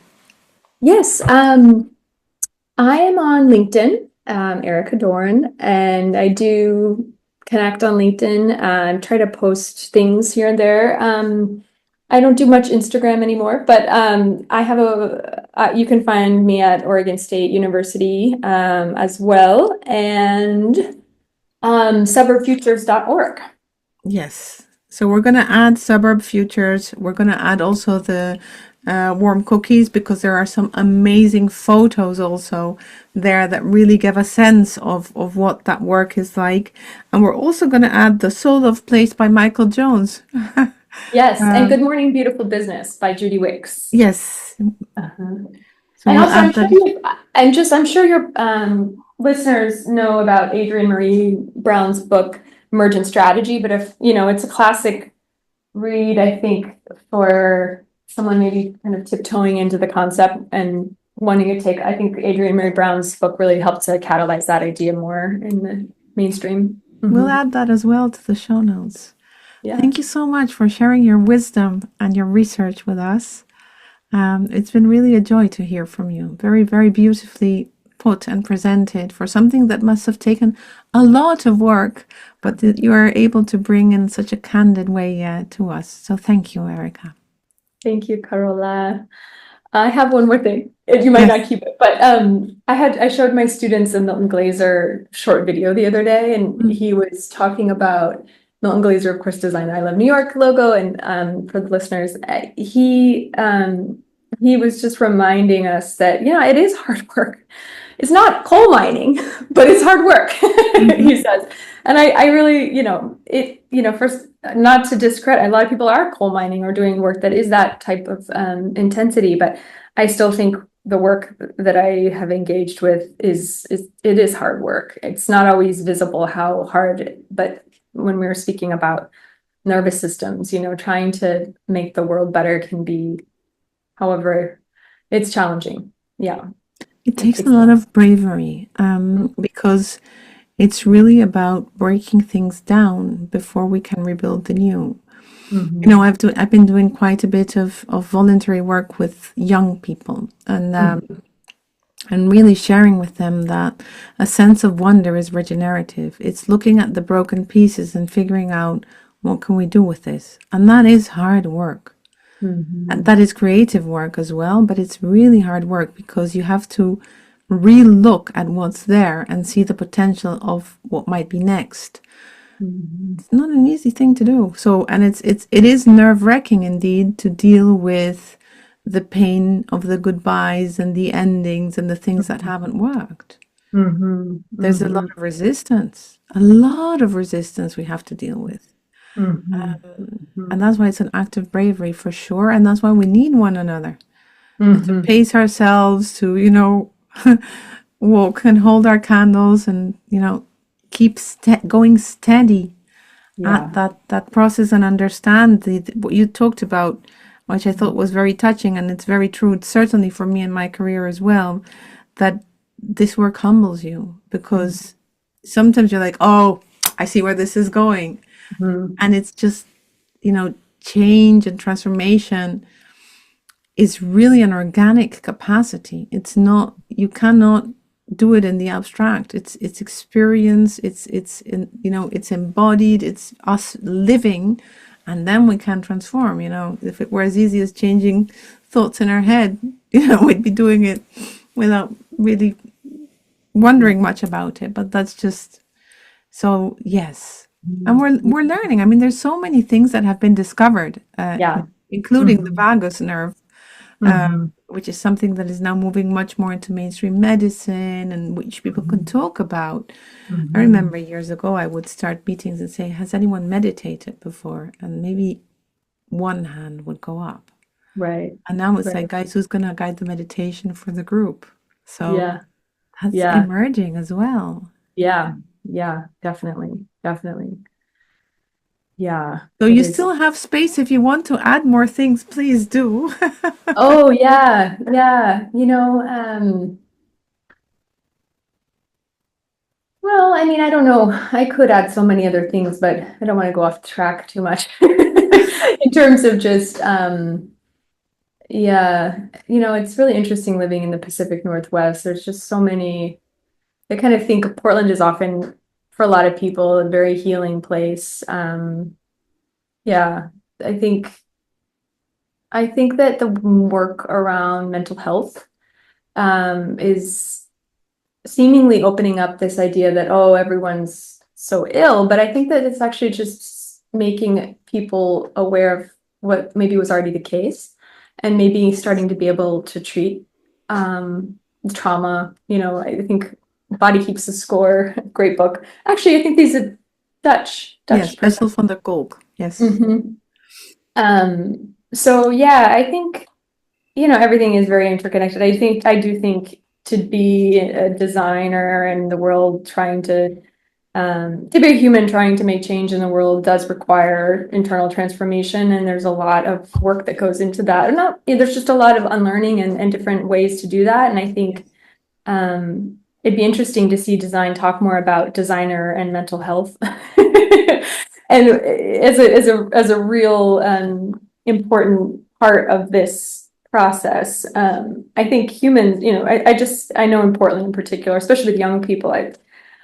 Yes, I am on LinkedIn, Erica Dorn, and I do connect on LinkedIn, try to post things here and there. I don't do much Instagram anymore, but I have you can find me at Oregon State University as well, and suburbfutures.org. Yes. So we're going to add Suburb Futures. We're going to add also the warm cookies, because there are some amazing photos also there that really give a sense of what that work is like. And we're also going to add The Soul of Place by Michael Jones. Yes, and Good Morning Beautiful Business by Judy Wicks. Yes. So and also, I'm sure your listeners know about Adrienne Marie Brown's book, Emergent Strategy, but if, it's a classic read, I think, for someone maybe kind of tiptoeing into the concept and wanting to I think Adrienne Marie Brown's book really helped to catalyze that idea more in the mainstream. We'll add that as well to the show notes. Yeah. Thank you so much for sharing your wisdom and your research with us. It's been really a joy to hear from you. Very, very beautifully put and presented for something that must have taken a lot of work, but that you are able to bring in such a candid way to us. So thank you, Erica. Thank you, Carola. I have one more thing. You might Yes. not keep it, but I showed my students a Milton Glaser short video the other day, and Mm. he was talking about Milton Glaser, of course, designed the I Love New York logo. And for the listeners, he was just reminding us that, it is hard work. It's not coal mining, but it's hard work, he Mhm. says. And I really, first, not to discredit, a lot of people are coal mining or doing work that is that type of intensity, but I still think the work that I have engaged with it is hard work. It's not always visible how hard, but when we were speaking about nervous systems, trying to make the world better can be, however, it's challenging. Yeah, It it takes a takes a lot lot. of bravery, because it's really about breaking things down before we can rebuild the new. Mhm. I've been doing quite a bit of voluntary work with young people, and really sharing with them that a sense of wonder is regenerative. It's looking at the broken pieces and figuring out what can we do with this. And that is hard work. And Mhm. that is creative work as well, but it's really hard work because you have to re-look at what's there and see the potential of what might be next. Mhm. It's not an easy thing to do. So, and it is nerve-wracking indeed to deal with the pain of the goodbyes and the endings and the things that haven't worked. Mhm. There's a lot Mhm. a lot of resistance we have to deal with. Mhm. And Mhm. that's why it's an act of bravery for sure. And that's why we need one another to Mhm. pace ourselves, to, walk and hold our candles and, keep going steady at Yeah. that process and understand what you talked about, which I thought was very touching, and it's very true, certainly for me in my career as well, that this work humbles you because sometimes you're like, oh, I see where this is going. Mhm. And it's just, change and transformation is really an organic capacity. It's not, you cannot do it in the abstract. It's experience, it's embodied, it's us living, and then we can transform. If it were as easy as changing thoughts in our head, we'd be doing it without really Yeah. wondering much about it. But that's just, so yes. And Mhm. we're learning. I mean, there's so many things that have been discovered, Yeah. including the Mhm. vagus nerve, Mhm. which is something that is now moving much more into mainstream medicine and which people can Mhm. talk about. I Mhm. remember years ago, I would start meetings and say, has anyone meditated before? And maybe one hand would go up. Right. And now it's like, Right. guys, who's going to guide the meditation for the group? So Yeah. that's Yeah. emerging as well. Yeah. Yeah. Definitely. Definitely. Yeah. So It you is. still have space if you want to add more things, please do. Oh, yeah. Yeah. Well, I mean, I don't know. I could add so many other things, but I don't want to go off track too much in terms of just, yeah, it's really interesting living in the Pacific Northwest. There's just so many, I kind of think Portland is often, for a lot of people, a very healing place. Yeah, I think, I think that the work around mental health, is seemingly opening up this idea that, oh, everyone's so ill, but I think that it's actually just making people aware of what maybe was already the case, and maybe starting to be able to treat trauma. I think Body Keeps the Score, great book. Actually, I think these are Yes, Dutch person. Bessel van der Kolk. Yes. Mhm. So yeah, I think everything is very interconnected. I do think to be a designer in the world, trying to be a human trying to make change in the world does require internal transformation. And there's a lot of work that goes into that. And there's just a lot of unlearning and different ways to do that. And I think it'd be interesting to see design talk more about designer and mental health. And as a real important part of this process. I think humans, I know in Portland in particular, especially with young people,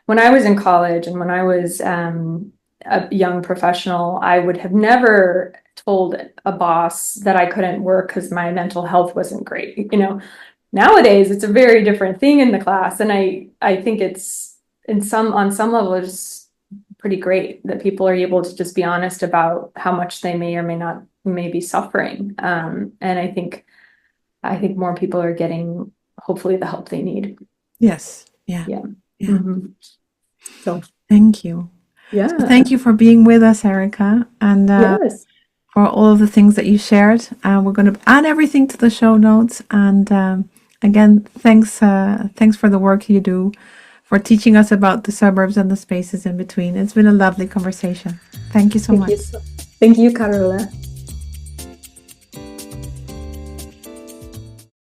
when I was in college and when I was a young professional, I would have never told a boss that I couldn't work because my mental health wasn't great. You know, nowadays it's a very different thing in the class, and I think it's on some level it's pretty great that people are able to just be honest about how much they may or may be suffering. And I think more people are getting hopefully the help they need. Yes. Yeah. Yeah. Yeah. So thank you. yeah. So thank you for being with us, Erica, and Yes. for all of the things that you shared. We're going to add everything to the show notes. And again, thanks for the work you do, for teaching us about the suburbs and the spaces in between. It's been a lovely conversation. Thank you so much. Thank you, Carola.